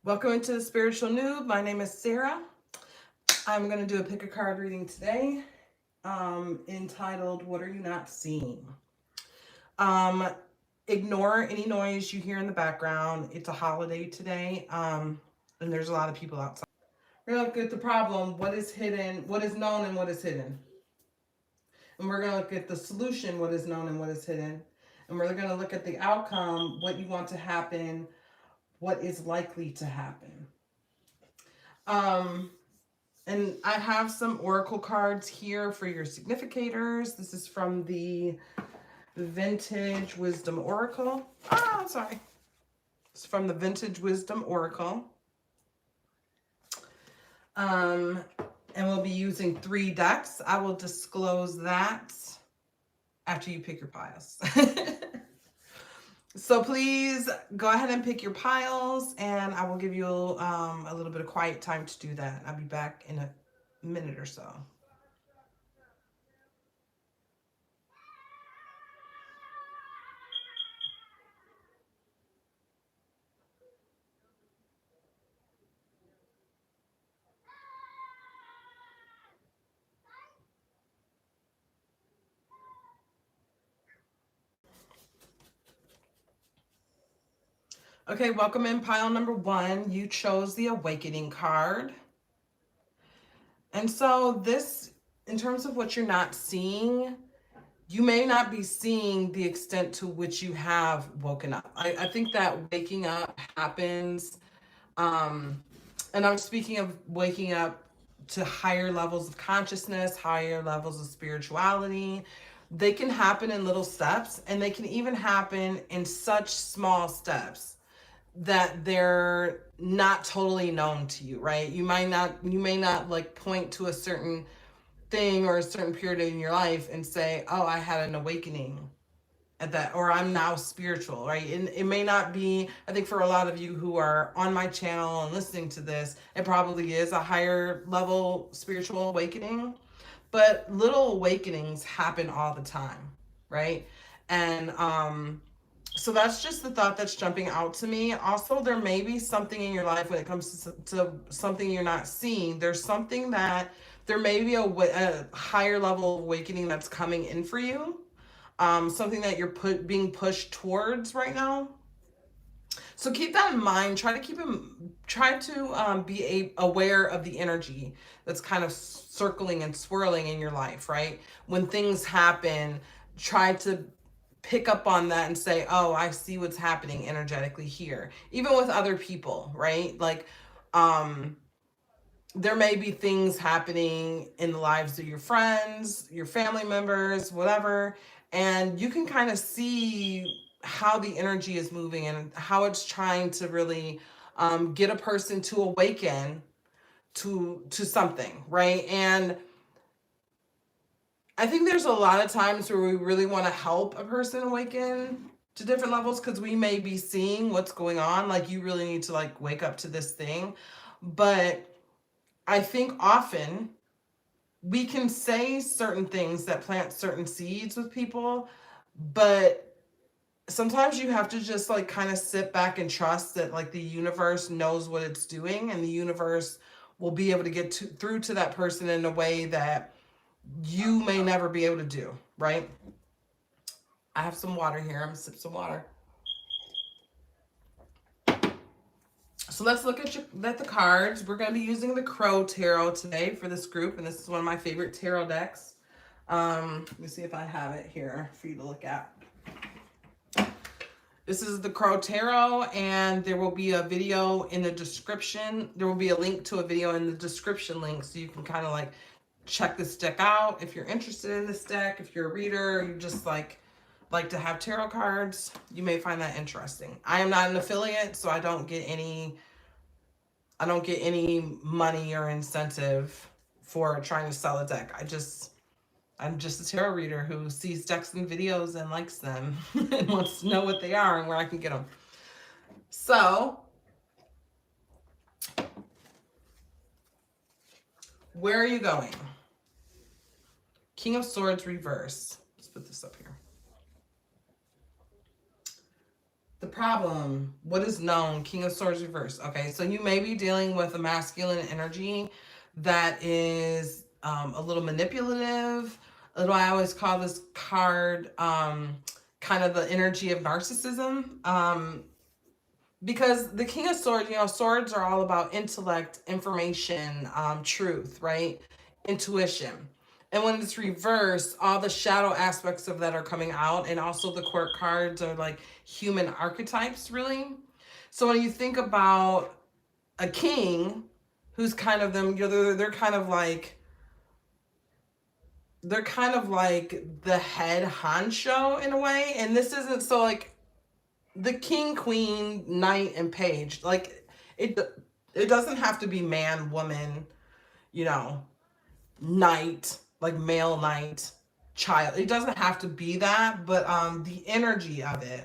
Welcome into the Spiritual Noob. My name is Sarah. I'm going to do a pick a card reading today entitled, What Are You Not Seeing? Um, Ignore any noise you hear in the background. It's a holiday today, and there's a lot of people outside. We're going to look at the problem, what is hidden, what is known and what is hidden. And we're going to look at the solution, what is known and what is hidden. And we're going to look at the outcome, what you want to happen, what is likely to happen. And I have some oracle cards here for your significators. This is from the Vintage Wisdom Oracle. Sorry. It's from the Vintage Wisdom Oracle. And we'll be using 3 decks. I will disclose that after you pick your piles. So please go ahead and pick your piles, and I will give you a little bit of quiet time to do that. I'll be back in a minute or so. Okay, welcome in pile number 1. You chose the Awakening card. And so this, in terms of what you're not seeing, you may not be seeing the extent to which you have woken up. I think that waking up happens, and I'm speaking of waking up to higher levels of consciousness, higher levels of spirituality. They can happen in little steps, and they can even happen in such small steps that they're not totally known to you, right? You may not like point to a certain thing or a certain period in your life and say, oh, I had an awakening at that, or I'm now spiritual, right? And it may not be, I think for a lot of you who are on my channel and listening to this, it probably is a higher level spiritual awakening, but little awakenings happen all the time, right? And so that's just the thought that's jumping out to me. Also, there may be something in your life when it comes to something you're not seeing. There's something that there may be a higher level of awakening that's coming in for you. Something that you're being pushed towards right now. So keep that in mind. Try to be aware of the energy that's kind of circling and swirling in your life, right? When things happen, try to pick up on that and say, oh, I see what's happening energetically here. Even with other people, right? Like, there may be things happening in the lives of your friends, your family members, whatever, and you can kind of see how the energy is moving and how it's trying to really get a person to awaken to something, right? And I think there's a lot of times where we really want to help a person awaken to different levels because we may be seeing what's going on. Like, you really need to like wake up to this thing. But I think often we can say certain things that plant certain seeds with people, but sometimes you have to just like kind of sit back and trust that like the universe knows what it's doing, and the universe will be able to get through to that person in a way that you may never be able to do, right? I have some water here. I'm gonna sip some water. So let's look at the cards. We're going to be using the Crow Tarot today for this group, and this is one of my favorite tarot decks. Let me see if I have it here for you to look at. This is the Crow Tarot, and there will be a video in the description. There will be a link to a video in the description link, so you can kind of like check this deck out if you're interested in this deck. If you're a reader, you just like to have tarot cards, you may find that interesting. I am not an affiliate, so I don't get any money or incentive for trying to sell a deck. I'm just a tarot reader who sees decks and videos and likes them and wants to know what they are and where I can get them. So, where are you going? King of Swords reverse. Let's put this up here. The problem, what is known, King of Swords reverse. Okay, so you may be dealing with a masculine energy that is a little manipulative. A little, I always call this card kind of the energy of narcissism. Because the King of Swords, you know, swords are all about intellect, information, truth, right? Intuition. And when it's reversed, all the shadow aspects of that are coming out. And also the court cards are like human archetypes, really. So when you think about a king who's kind of them, you know, they're kind of like, they're kind of like the head honcho in a way. And this isn't so like the king, queen, knight, and page. Like it, it doesn't have to be man, woman, you know, knight, like male knight, child. It doesn't have to be that, but the energy of it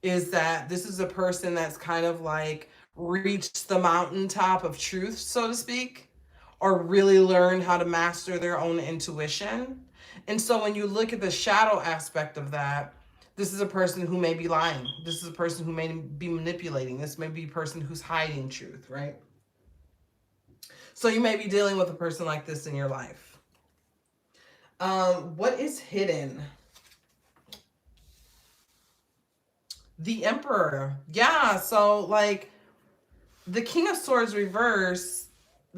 is that this is a person that's kind of like reached the mountaintop of truth, so to speak, or really learn how to master their own intuition. And so when you look at the shadow aspect of that, this is a person who may be lying. This is a person who may be manipulating. This may be a person who's hiding truth, right? So you may be dealing with a person like this in your life. What is hidden? The Emperor. Yeah, so like the King of Swords reverse.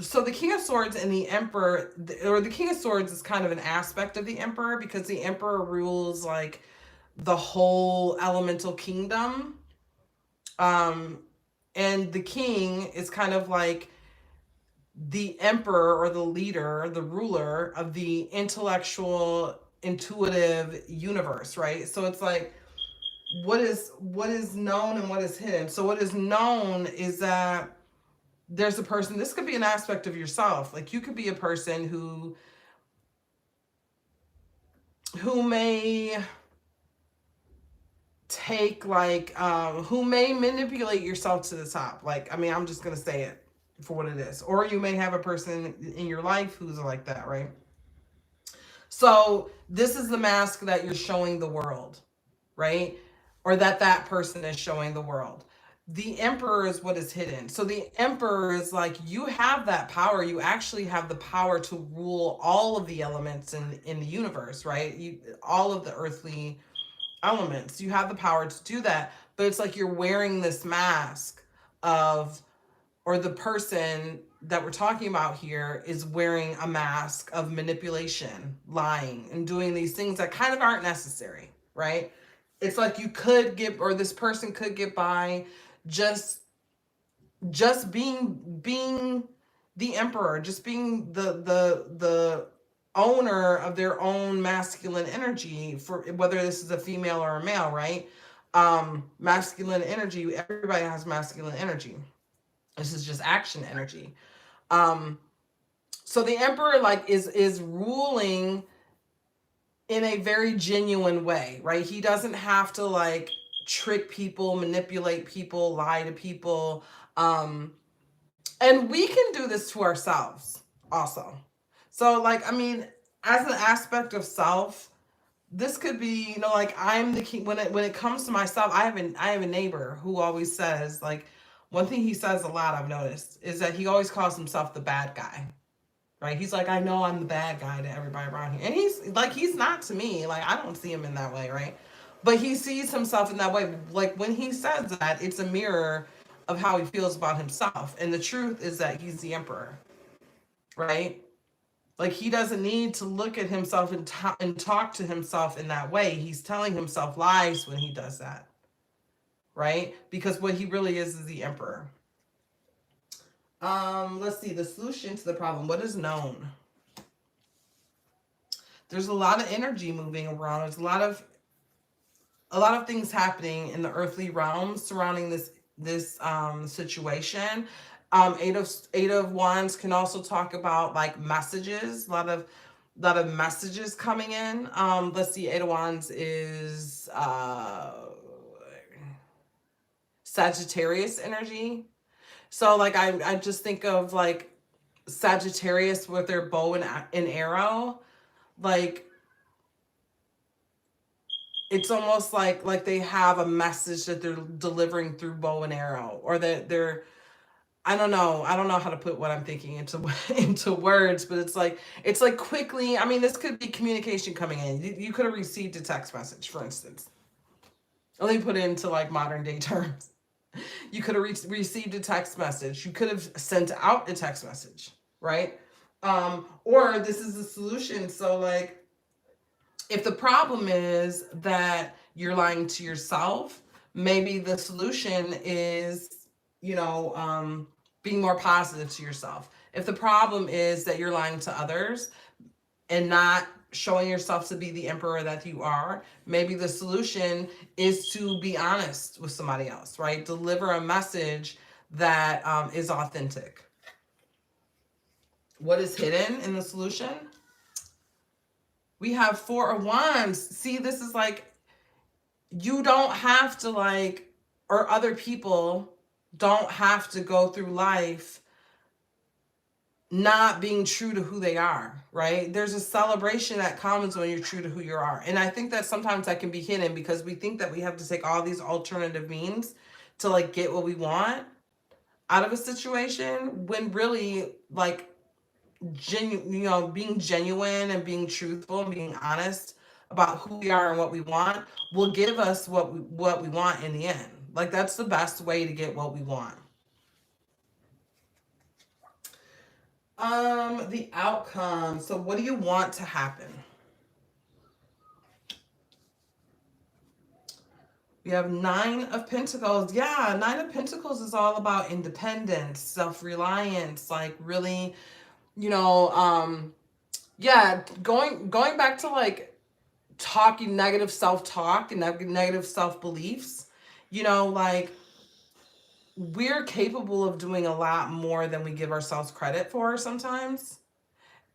So the King of Swords and the Emperor, or the King of Swords is kind of an aspect of the Emperor because the Emperor rules like the whole elemental kingdom. Um, and the king is kind of like the emperor or the leader, the ruler of the intellectual, intuitive universe, right? So it's like what is known and what is hidden. So what is known is that there's a person, this could be an aspect of yourself. Like you could be a person who may take like who may manipulate yourself to the top. Like, I mean, I'm just gonna say it for what it is. Or you may have a person in your life who's like that, right? So this is the mask that you're showing the world, right? Or that person is showing the world. The emperor is what is hidden. So the emperor is like, you have that power. You actually have the power to rule all of the elements in the universe, right? You, all of the earthly elements. You have the power to do that, but it's like you're wearing this mask of, or the person that we're talking about here is wearing a mask of manipulation, lying, and doing these things that kind of aren't necessary, right? It's like you could get, or this person could get by just being the emperor, just being the owner of their own masculine energy, for whether this is a female or a male, right? Masculine energy, everybody has masculine energy. This is just action energy. Um, so the emperor like is ruling in a very genuine way, right? He doesn't have to like trick people, manipulate people, lie to people. Um, and we can do this to ourselves also. So like, I mean, as an aspect of self, this could be, you know, like I'm the king. When it comes to myself, I have a neighbor who always says like, one thing he says a lot, I've noticed, is that he always calls himself the bad guy, right? He's like, I know I'm the bad guy to everybody around here, and he's like, he's not to me. Like I don't see him in that way, right? But he sees himself in that way. Like when he says that, it's a mirror of how he feels about himself. And the truth is that he's the emperor, right? Like he doesn't need to look at himself and talk to himself in that way. He's telling himself lies when he does that, right? Because what he really is the emperor. Let's see the solution to the problem. What is known? There's a lot of energy moving around. There's a lot of things happening in the earthly realms surrounding this situation. Eight of wands can also talk about like messages. A lot of messages coming in. Let's see, eight of wands is Sagittarius energy. So like I just think of like Sagittarius with their bow and arrow. Like it's almost like they have a message that they're delivering through bow and arrow, or that they're, I don't know how to put what I'm thinking into into words, but it's like quickly. I mean, this could be communication coming in. You could have received a text message, for instance. Let me put it into like modern day terms. You could have received a text message. You could have sent out a text message, right? Or this is a solution. So like, if the problem is that you're lying to yourself, maybe the solution is, being more positive to yourself. If the problem is that you're lying to others and not showing yourself to be the emperor that you are, maybe the solution is to be honest with somebody else, right? Deliver a message that is authentic. What is hidden in the solution? We have Four of Wands. See, this is like, you don't have to like, or other people don't have to go through life not being true to who they are, right? There's a celebration that comes when you're true to who you are. And I think that sometimes that can be hidden because we think that we have to take all these alternative means to like get what we want out of a situation, when really like being genuine and being truthful and being honest about who we are and what we want will give us what we want in the end. Like, that's the best way to get what we want. The outcome. So what do you want to happen? We have Nine of Pentacles. Yeah, Nine of Pentacles is all about independence, self-reliance, like really, you know, yeah, going back to like talking negative self-talk and negative self-beliefs, like, we're capable of doing a lot more than we give ourselves credit for sometimes.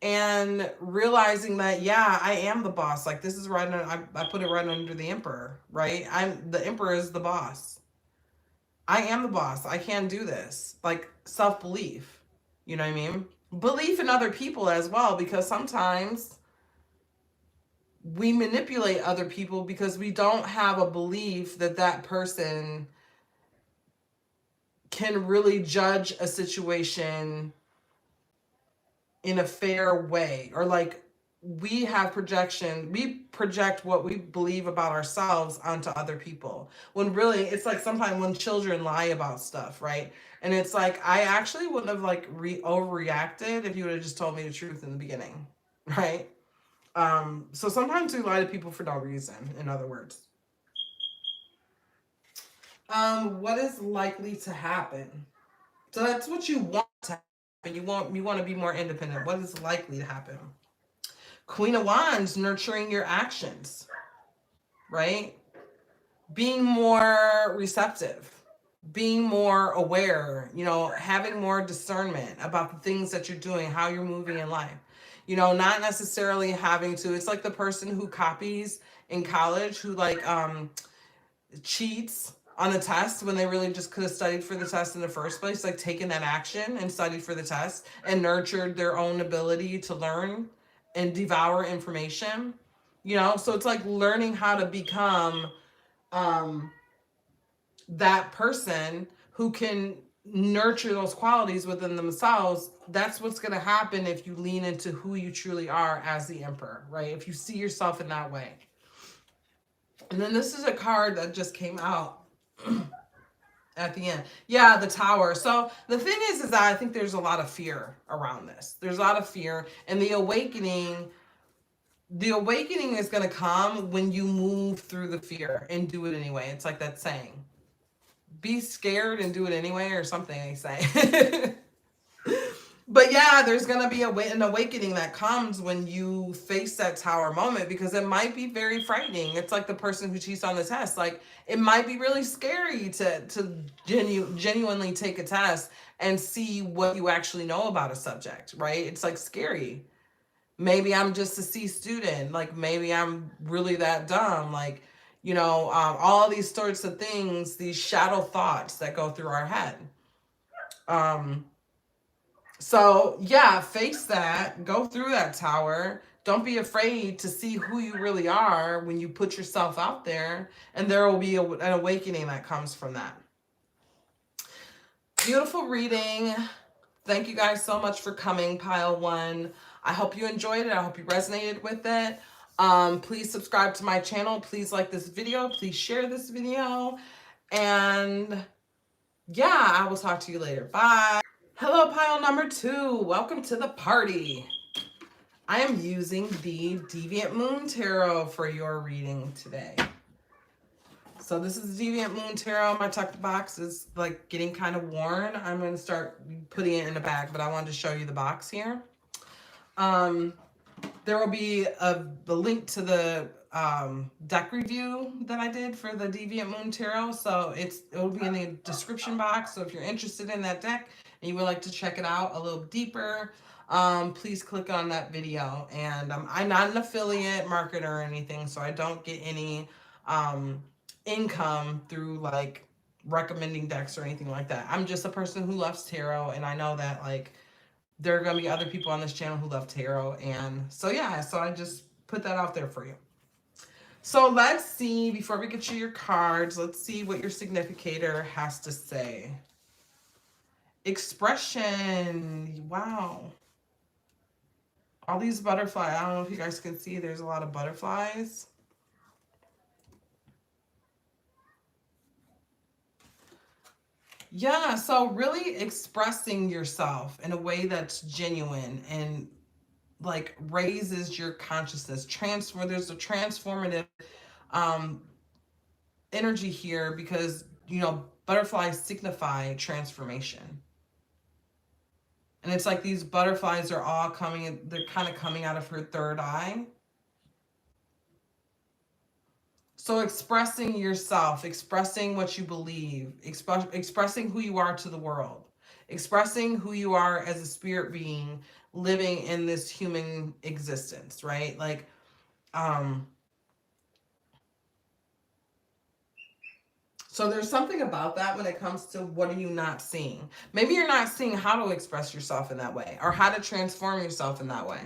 And realizing that, yeah, I am the boss. Like, this is right under, I put it right under the emperor, right? The emperor is the boss. I am the boss. I can do this. Like, self-belief. You know what I mean? Belief in other people as well, because sometimes we manipulate other people because we don't have a belief that that person can really judge a situation in a fair way, or like, we project what we believe about ourselves onto other people, when really it's like sometimes when children lie about stuff, right? And it's like, I actually wouldn't have like overreacted if you would have just told me the truth in the beginning, right? So sometimes we lie to people for no reason, in other words. What is likely to happen? So that's what you want to happen. You want to be more independent. What is likely to happen? Queen of Wands, nurturing your actions, right? Being more receptive, being more aware, having more discernment about the things that you're doing, how you're moving in life. Not necessarily having to, it's like the person who copies in college, who like cheats on a test when they really just could have studied for the test in the first place, like taken that action and studied for the test and nurtured their own ability to learn and devour information. So it's like learning how to become um that person who can nurture those qualities within themselves. That's what's going to happen if you lean into who you truly are as the emperor, right? If you see yourself in that way. And then this is a card that just came out at the end. Yeah, the Tower. So the thing is that I think there's a lot of fear around this. There's a lot of fear, and the awakening is going to come when you move through the fear and do it anyway. It's like that saying, be scared and do it anyway, or something they say. But yeah, there's going to be an awakening that comes when you face that Tower moment, because it might be very frightening. It's like the person who cheats on the test. Like, it might be really scary to genuinely take a test and see what you actually know about a subject, right? It's like scary. Maybe I'm just a C student. Like, maybe I'm really that dumb. Like, all these sorts of things, these shadow thoughts that go through our head. So yeah, face that, go through that Tower, Don't be afraid to see who you really are when you put yourself out there, and there will be an awakening that comes from that. Beautiful reading. Thank you guys so much for coming, Pile One. I hope you enjoyed it. I hope you resonated with it. Please subscribe to my channel. Please like this video. Please share this video. And yeah, I will talk to you later. Bye. Hello, Pile number 2. Welcome to the party. I am using the Deviant Moon Tarot for your reading today. So this is Deviant Moon Tarot. My tucked box is like getting kind of worn. I'm going to start putting it in a bag, but I wanted to show you the box here. There will be the link to the deck review that I did for the Deviant Moon Tarot. So it will be in the description box. So if you're interested in that deck and you would like to check it out a little deeper, please click on that video. And I'm not an affiliate marketer or anything, so I don't get any income through like recommending decks or anything like that. I'm just a person who loves tarot, and I know that like there are going to be other people on this channel who love tarot. And so yeah, so I just put that out there for you. So let's see, before we get you your cards, let's see what your significator has to say. Expression. Wow. All these butterflies. I don't know if you guys can see, there's a lot of butterflies. Yeah, so really expressing yourself in a way that's genuine and like raises your consciousness. There's a transformative energy here because, you know, butterflies signify transformation. And it's like these butterflies are all coming, they're kind of coming out of her third eye. So expressing yourself, expressing what you believe, expressing who you are to the world, expressing who you are as a spirit being living in this human existence, right? Like, so there's something about that when it comes to what are you not seeing? Maybe you're not seeing how to express yourself in that way or how to transform yourself in that way.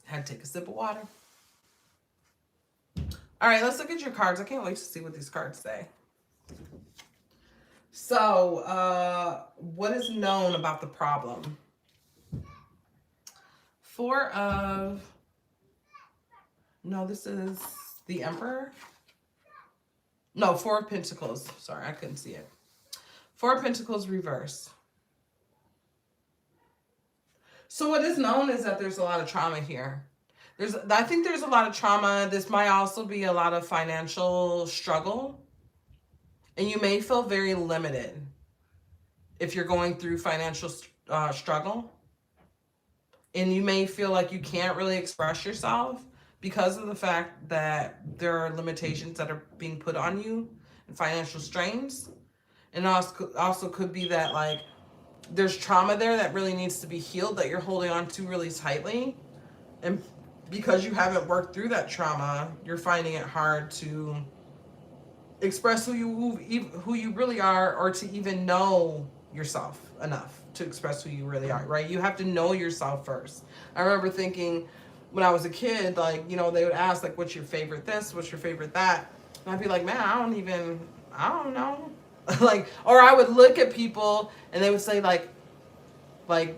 Had to take a sip of water. All right, let's look at your cards. I can't wait to see what these cards say. So, what is known about the problem? No, this is the Emperor. No, Four of Pentacles. Sorry, I couldn't see it. Four of Pentacles reverse. So what is known is that there's a lot of trauma here. I think there's a lot of trauma. This might also be a lot of financial struggle. And you may feel very limited if you're going through financial struggle. And you may feel like you can't really express yourself because of the fact that there are limitations that are being put on you and financial strains. And also could be that like there's trauma there that really needs to be healed that you're holding on to really tightly. And because you haven't worked through that trauma, you're finding it hard to express who you really are, or to even know yourself enough to express who you really are, right? You have to know yourself first. I remember thinking when I was a kid, like, you know, they would ask like, what's your favorite this? What's your favorite that? And I'd be like, man, I don't know. Like, or I would look at people and they would say like,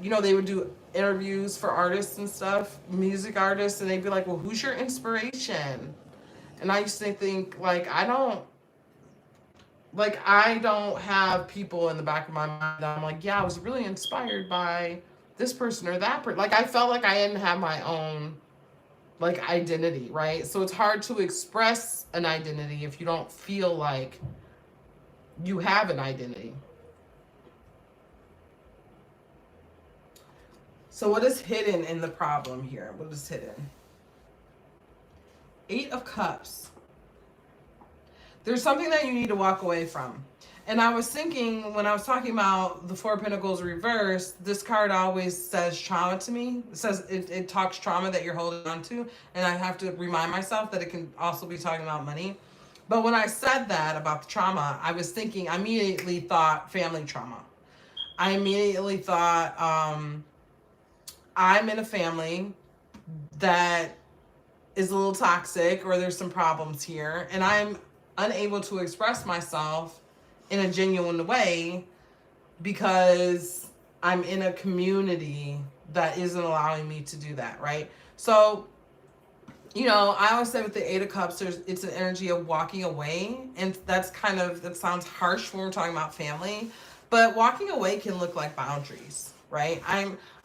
you know, they would do interviews for artists and stuff, music artists, and they'd be like, well, who's your inspiration? And I used to think like, I don't have people in the back of my mind that I'm like, yeah, I was really inspired by this person or that person. Like, I felt like I didn't have my own like identity, right? So it's hard to express an identity if you don't feel like you have an identity. So what is hidden in the problem here? What is hidden? Eight of Cups. There's something that you need to walk away from. And I was thinking when I was talking about the Four of Pentacles reverse, this card always says trauma to me. It says it talks trauma that you're holding on to. And I have to remind myself that it can also be talking about money. But when I said that about the trauma, I was thinking, I immediately thought family trauma. I immediately thought I'm in a family that is a little toxic or there's some problems here and I'm unable to express myself in a genuine way because I'm in a community that isn't allowing me to do that, right? So, I always say with the Eight of Cups, it's an energy of walking away, and that sounds harsh when we're talking about family, but walking away can look like boundaries, right?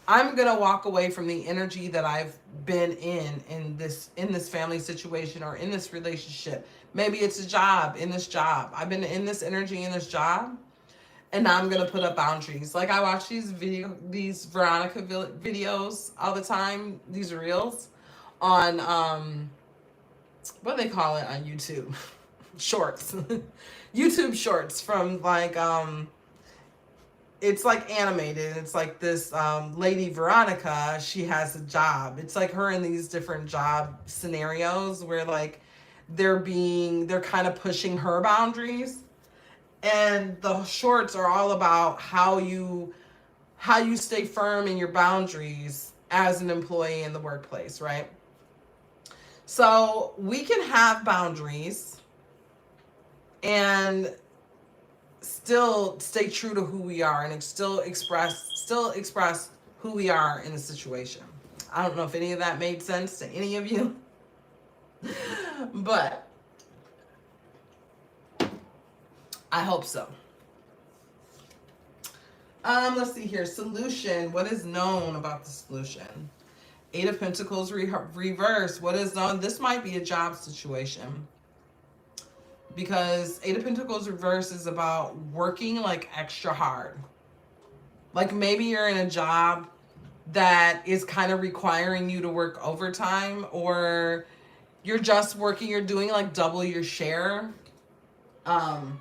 I'm gonna walk away from the energy that I've been in this family situation or in this relationship. Maybe it's a job in this job. I've been in this energy in this job, and now I'm gonna put up boundaries. Like I watch these Veronica videos all the time. These reels on what do they call it on YouTube? Shorts. YouTube shorts from like it's like animated. It's like this lady Veronica, she has a job. It's like her in these different job scenarios where like they're kind of pushing her boundaries. And the shorts are all about how you stay firm in your boundaries as an employee in the workplace, right? So we can have boundaries and still stay true to who we are and still express who we are in the situation. I don't know if any of that made sense to any of you, but I hope so. Let's see here. Solution. What is known about the solution? Eight of Pentacles reverse. What is known? This might be a job situation because Eight of Pentacles reverse is about working like extra hard. Like maybe you're in a job that is kind of requiring you to work overtime, or you're doing like double your share. Um,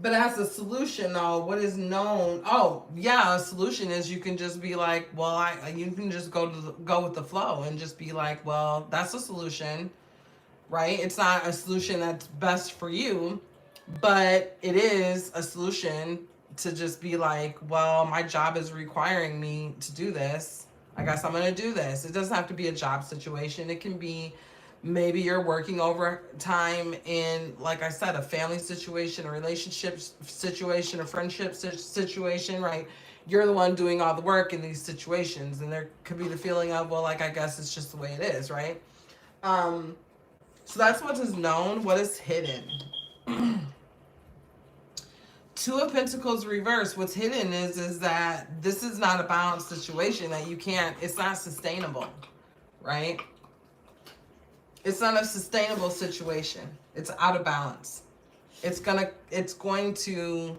but as a solution, though, what is known? Oh, yeah, a solution is you can just be like, well, you can just go with the flow and just be like, well, that's a solution, right? It's not a solution that's best for you, but it is a solution to just be like, well, my job is requiring me to do this. I guess I'm going to do this. It doesn't have to be a job situation. It can be maybe you're working overtime in, like I said, a family situation, a relationship situation, a friendship situation, right? You're the one doing all the work in these situations. And there could be the feeling of, well, like, I guess it's just the way it is, right? Um, so that's what is known. What is hidden? Two of Pentacles reverse. What's hidden is that this is not a balanced situation, that you can't, it's not sustainable, right? It's not a sustainable situation. It's out of balance. It's going to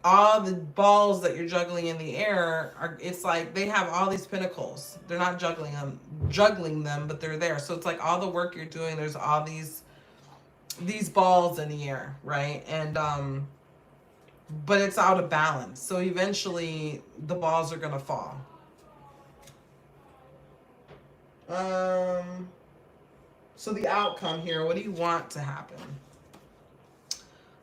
all the balls that you're juggling in the air are, it's like they have all these pinnacles. They're not juggling them, but they're there. So it's like all the work you're doing, there's all these balls in the air, right? And but it's out of balance. So eventually the balls are gonna fall. Um, so the outcome here, what do you want to happen?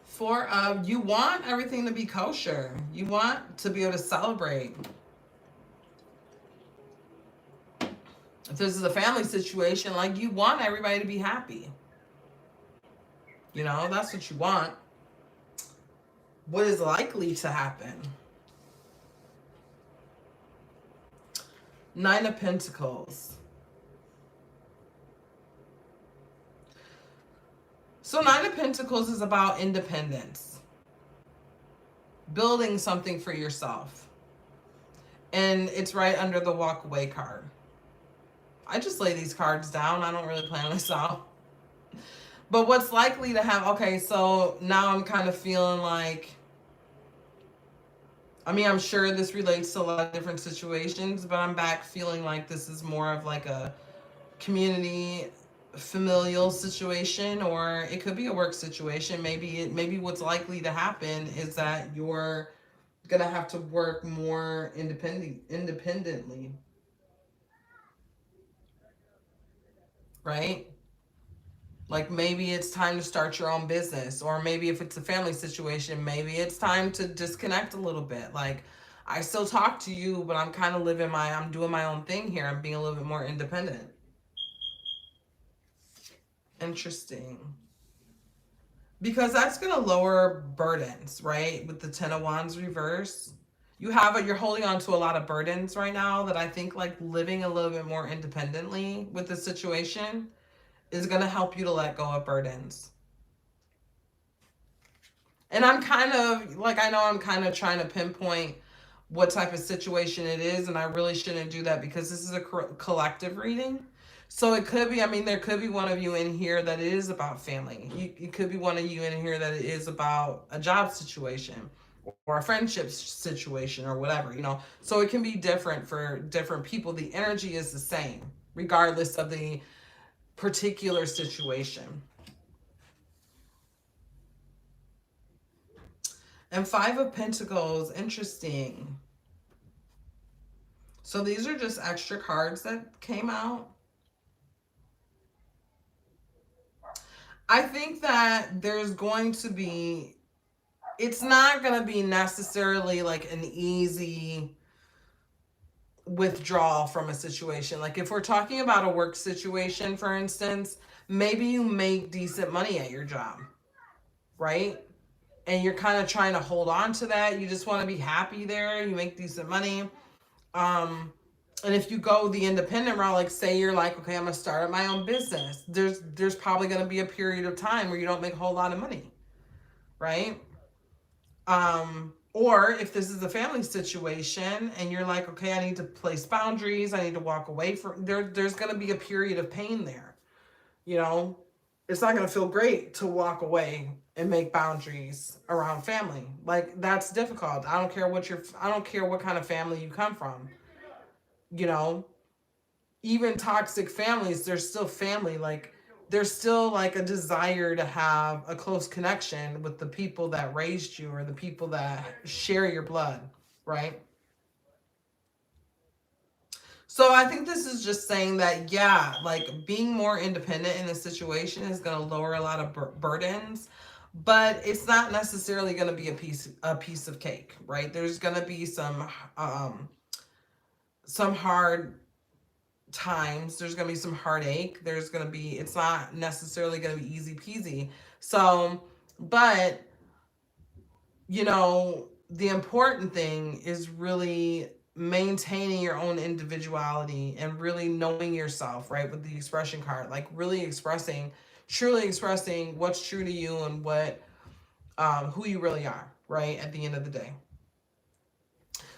Four of, you want everything to be kosher. You want to be able to celebrate. If this is a family situation, like you want everybody to be happy. That's what you want. What is likely to happen? Nine of Pentacles. So Nine of Pentacles is about independence. Building something for yourself. And it's right under the walk away card. I just lay these cards down. I don't really plan this out. But what's likely to happen? Okay, so now I'm kind of feeling like, I mean, I'm sure this relates to a lot of different situations, but I'm back feeling like this is more of like a community familial situation, or it could be a work situation. Maybe what's likely to happen is that you're gonna have to work more independently, right? Like maybe it's time to start your own business, or maybe if it's a family situation, maybe it's time to disconnect a little bit. Like I still talk to you, but I'm kind of I'm doing my own thing here. I'm being a little bit more independent. Interesting. Because that's going to lower burdens, right? With the 10 of Wands reverse. You're holding on to a lot of burdens right now that I think like living a little bit more independently with the situation is going to help you to let go of burdens. And I'm kind of like, I know I'm kind of trying to pinpoint what type of situation it is, and I really shouldn't do that because this is a collective reading. So it could be, I mean, there could be one of you in here that it is about family. It could be one of you in here that it is about a job situation or a friendship situation or whatever, you know. So it can be different for different people. The energy is the same, regardless of the particular situation. And Five of Pentacles, interesting. So these are just extra cards that came out. I think that there's going to be, it's not going to be necessarily like an easy withdrawal from a situation. Like if we're talking about a work situation, for instance, maybe you make decent money at your job, right? And you're kind of trying to hold on to that. You just want to be happy there. You make decent money. Um, and if you go the independent route, like say you're like, okay, I'm gonna start my own business. There's probably gonna be a period of time where you don't make a whole lot of money, right? Or if this is a family situation and you're like, okay, I need to place boundaries, I need to walk away from there's gonna be a period of pain there. You know, it's not gonna feel great to walk away and make boundaries around family. Like that's difficult. I don't care what kind of family you come from. You know, even toxic families, they're still family. Like there's still like a desire to have a close connection with the people that raised you or the people that share your blood, right? So I think this is just saying that, yeah, like being more independent in this situation is going to lower a lot of burdens, but it's not necessarily going to be a piece of cake, right? There's going to be some hard times. There's going to be some heartache. It's not necessarily going to be easy peasy. So, but, the important thing is really maintaining your own individuality and really knowing yourself, right? With the expression card, like really truly expressing what's true to you and who you really are, right? At the end of the day.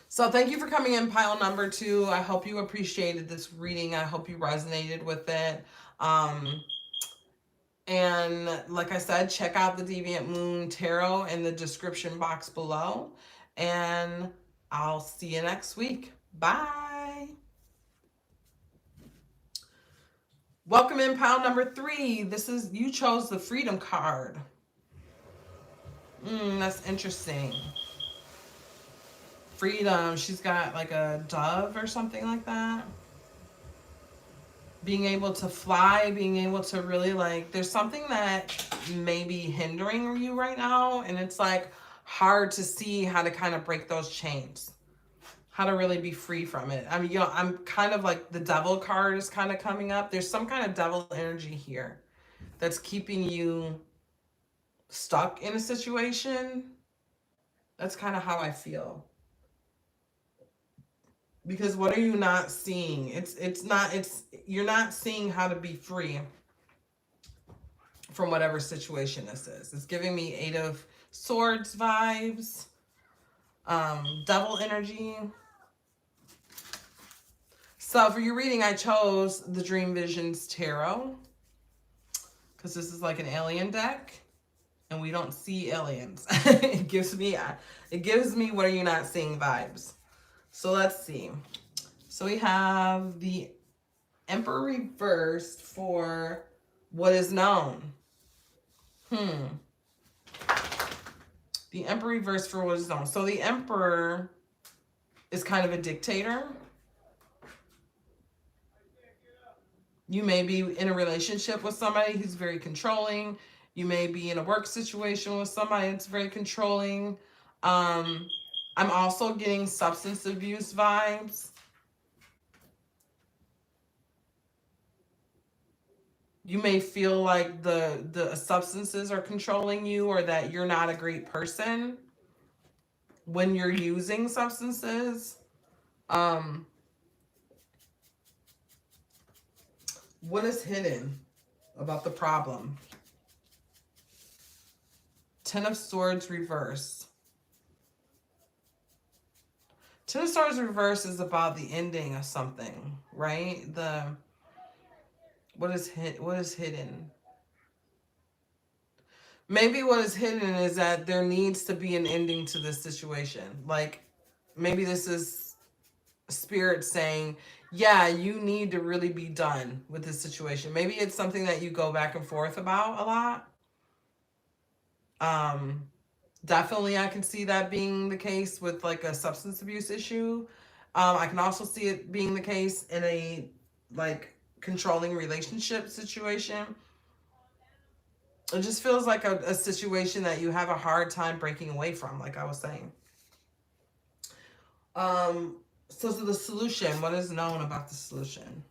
So thank you for coming in, pile number 2. I hope you appreciated this reading. I hope you resonated with it. And like I said, check out the Deviant Moon Tarot in the description box below. And I'll see you next week. Bye. Welcome in, pile number 3. You chose the Freedom card. That's interesting. Freedom. She's got like a dove or something like that. Being able to fly, being able to really there's something that may be hindering you right now, and it's like hard to see how to kind of break those chains, how to really be free from it. I mean, I'm kind of like the devil card is kind of coming up. There's some kind of devil energy here that's keeping you stuck in a situation. That's kind of how I feel. Because what are you not seeing? You're not seeing how to be free from whatever situation this is. It's giving me 8 of Swords vibes, devil energy. So for your reading, I chose the Dream Visions Tarot because this is like an alien deck, and we don't see aliens. It gives me what are you not seeing vibes. So let's see. So we have the Emperor reversed for what is known. The Emperor reversed for what is known. So the Emperor is kind of a dictator. You may be in a relationship with somebody who's very controlling. You may be in a work situation with somebody that's very controlling. Um, I'm also getting substance abuse vibes. You may feel like the substances are controlling you, or that you're not a great person when you're using substances. Um, what is hidden about the problem? Ten of Swords reverse. Ten of Swords reverse is about the ending of something, right? What is hidden? Maybe what is hidden is that there needs to be an ending to this situation. Like, maybe this is spirit saying, yeah, you need to really be done with this situation. Maybe it's something that you go back and forth about a lot. Um, Definitely I can see that being the case with like a substance abuse issue. I can also see it being the case in a like controlling relationship situation. It just feels like a situation that you have a hard time breaking away from, like I was saying. So the solution, what is known about the solution?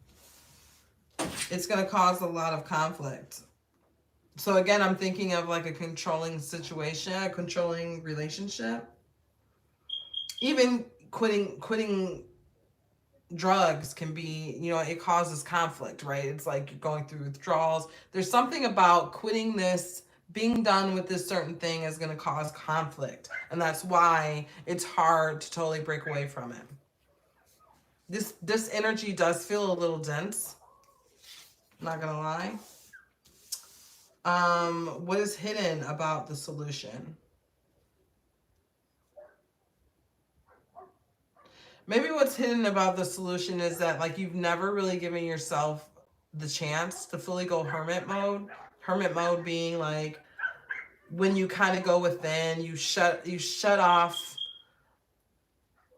It's going to cause a lot of conflict. So again, I'm thinking of like a controlling situation, a controlling relationship. Even quitting drugs can be, it causes conflict, right? It's like you're going through withdrawals. There's something about quitting this, being done with this certain thing is going to cause conflict. And that's why it's hard to totally break away from it. This energy does feel a little dense. I'm not going to lie. What is hidden about the solution? Maybe what's hidden about the solution is that like you've never really given yourself the chance to fully go hermit mode. Hermit mode being like when you kind of go within, you shut off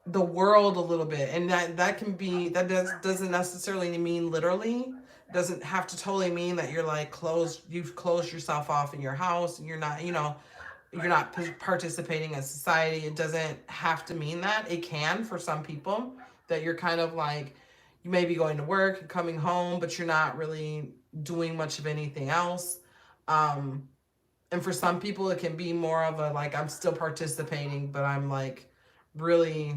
the world a little bit, and that can be doesn't necessarily mean literally. Doesn't have to totally mean that you're like you've closed yourself off in your house and you're not participating in society. It doesn't have to mean that. It can for some people, that you're kind of like, you may be going to work and coming home, but you're not really doing much of anything else. Um, and for some people, it can be more of a like, I'm still participating, but I'm like really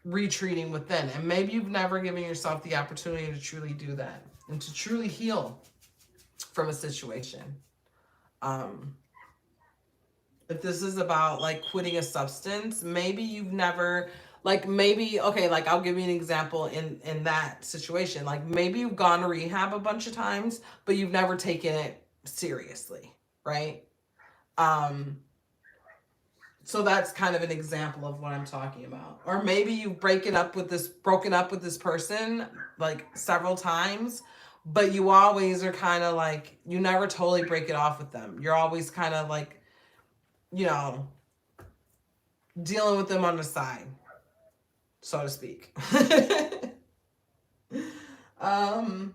retreating within. And maybe you've never given yourself the opportunity to truly do that and to truly heal from a situation. Um, if this is about like quitting a substance, maybe you've never, like maybe, okay, like I'll give you an example in that situation. Like maybe you've gone to rehab a bunch of times, but you've never taken it seriously, right? um so that's kind of an example of what I'm talking about. Or maybe you've broken up with this person like several times, but you always are kind of like, you never totally break it off with them. You're always kind of like, you know dealing with them on the side, so to speak. um,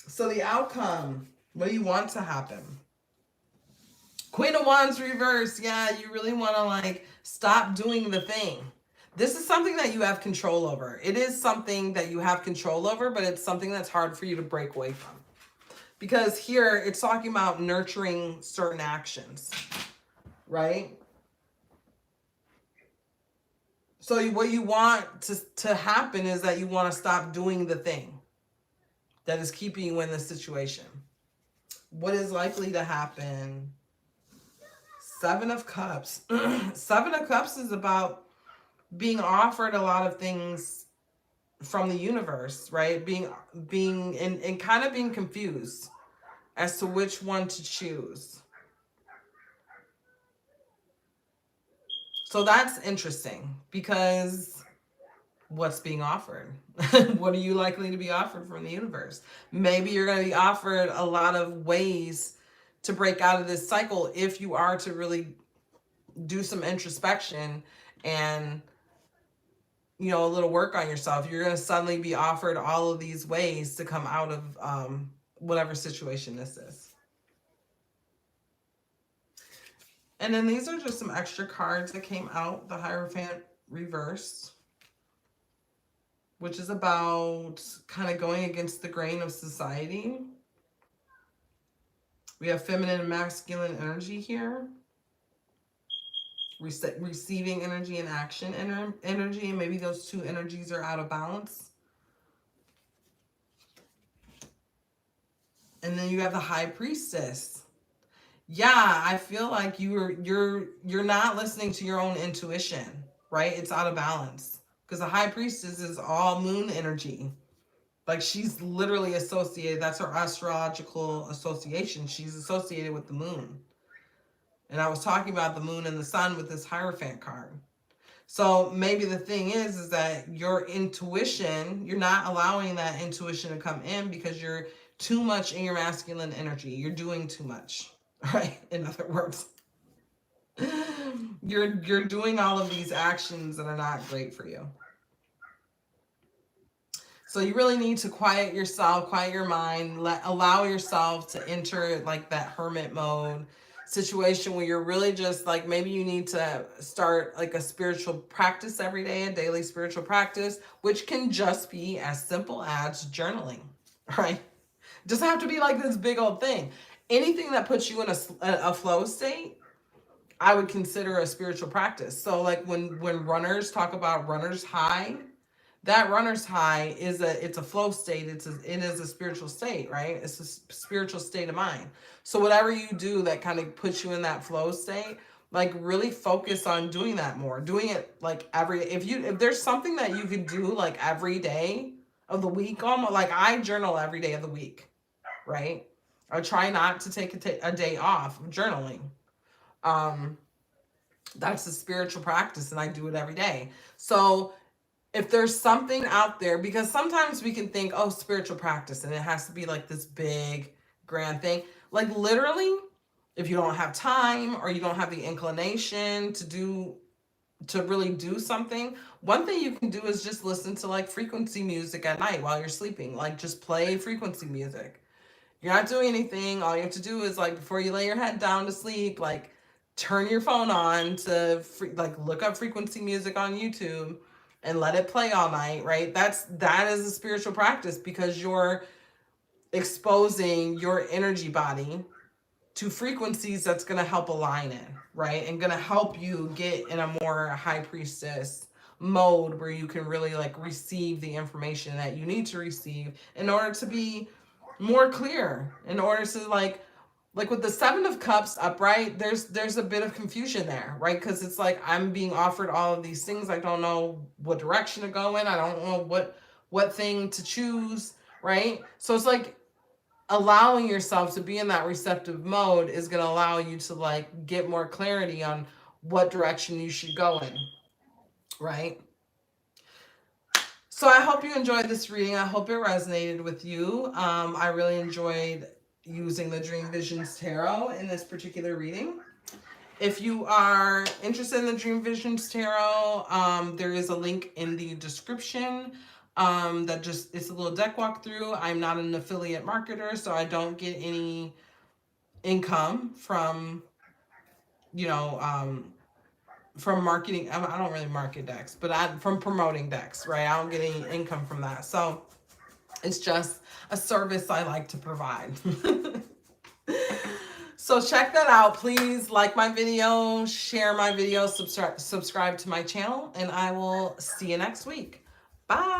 so the outcome, what do you want to happen? Queen of Wands reverse. Yeah, you really want to like stop doing the thing. This is something that you have control over. It is something that you have control over, but it's something that's hard for you to break away from. Because here it's talking about nurturing certain actions, right? So what you want to happen is that you want to stop doing the thing that is keeping you in this situation. What is likely to happen? Seven of Cups. Seven of Cups is about being offered a lot of things from the universe, right? Being and kind of being confused as to which one to choose. So that's interesting because what's being offered? What are you likely to be offered from the universe? Maybe you're going to be offered a lot of ways to break out of this cycle if you are to really do some introspection and a little work on yourself. You're going to suddenly be offered all of these ways to come out of whatever situation this is. And then these are just some extra cards that came out. The Hierophant reversed, which is about kind of going against the grain of society. We have feminine and masculine energy here. Receiving energy and action energy, and maybe those two energies are out of balance. And then you have the High Priestess. Yeah, I feel like you're not listening to your own intuition, right? It's out of balance because the High Priestess is all moon energy. Like she's literally associated, that's her astrological association. She's associated with the moon. And I was talking about the moon and the sun with this Hierophant card. So maybe the thing is that your intuition, you're not allowing that intuition to come in because you're too much in your masculine energy. You're doing too much, right? In other words, you're doing all of these actions that are not great for you. So you really need to quiet yourself, quiet your mind, allow yourself to enter like that hermit mode situation where you're really just like, maybe you need to start like a spiritual practice every day, a daily spiritual practice, which can just be as simple as journaling, right? It doesn't have to be like this big old thing. Anything that puts you in a flow state, I would consider a spiritual practice. So like when runners talk about runner's high, that runner's high it's a flow state. It is a spiritual state, right? It's a spiritual state of mind. So whatever you do that kind of puts you in that flow state, like really focus on doing that more. Doing it like if there's something that you could do like every day of the week, almost like I journal every day of the week, right? I try not to take a day off of journaling. That's a spiritual practice and I do it every day. So if there's something out there, because sometimes we can think, oh, spiritual practice, and it has to be like this big, grand thing. Like literally, if you don't have time or you don't have the inclination to really do something, one thing you can do is just listen to like frequency music at night while you're sleeping. Like just play frequency music. You're not doing anything. All you have to do is like before you lay your head down to sleep, like turn your phone on to look up frequency music on YouTube and let it play all night, right? That is a spiritual practice because you're exposing your energy body to frequencies that's going to help align it, right? And going to help you get in a more High Priestess mode where you can really like receive the information that you need to receive in order to be more clear, in order to like with the Seven of Cups upright, there's a bit of confusion there, right? Because it's like I'm being offered all of these things. I don't know what direction to go in. I don't know what thing to choose, right? So it's like allowing yourself to be in that receptive mode is going to allow you to like get more clarity on what direction you should go in, right? So I hope you enjoyed this reading. I hope it resonated with you. I really enjoyed using the Dream Visions Tarot in this particular reading. If you are interested in the Dream Visions Tarot, there is a link in the description it's a little deck walkthrough. I'm not an affiliate marketer, so I don't get any income from, from marketing. I don't really market decks, but from promoting decks, right? I don't get any income from that. So it's just a service I like to provide. So check that out. Please like my video, share my video, subscribe to my channel, and I will see you next week. Bye.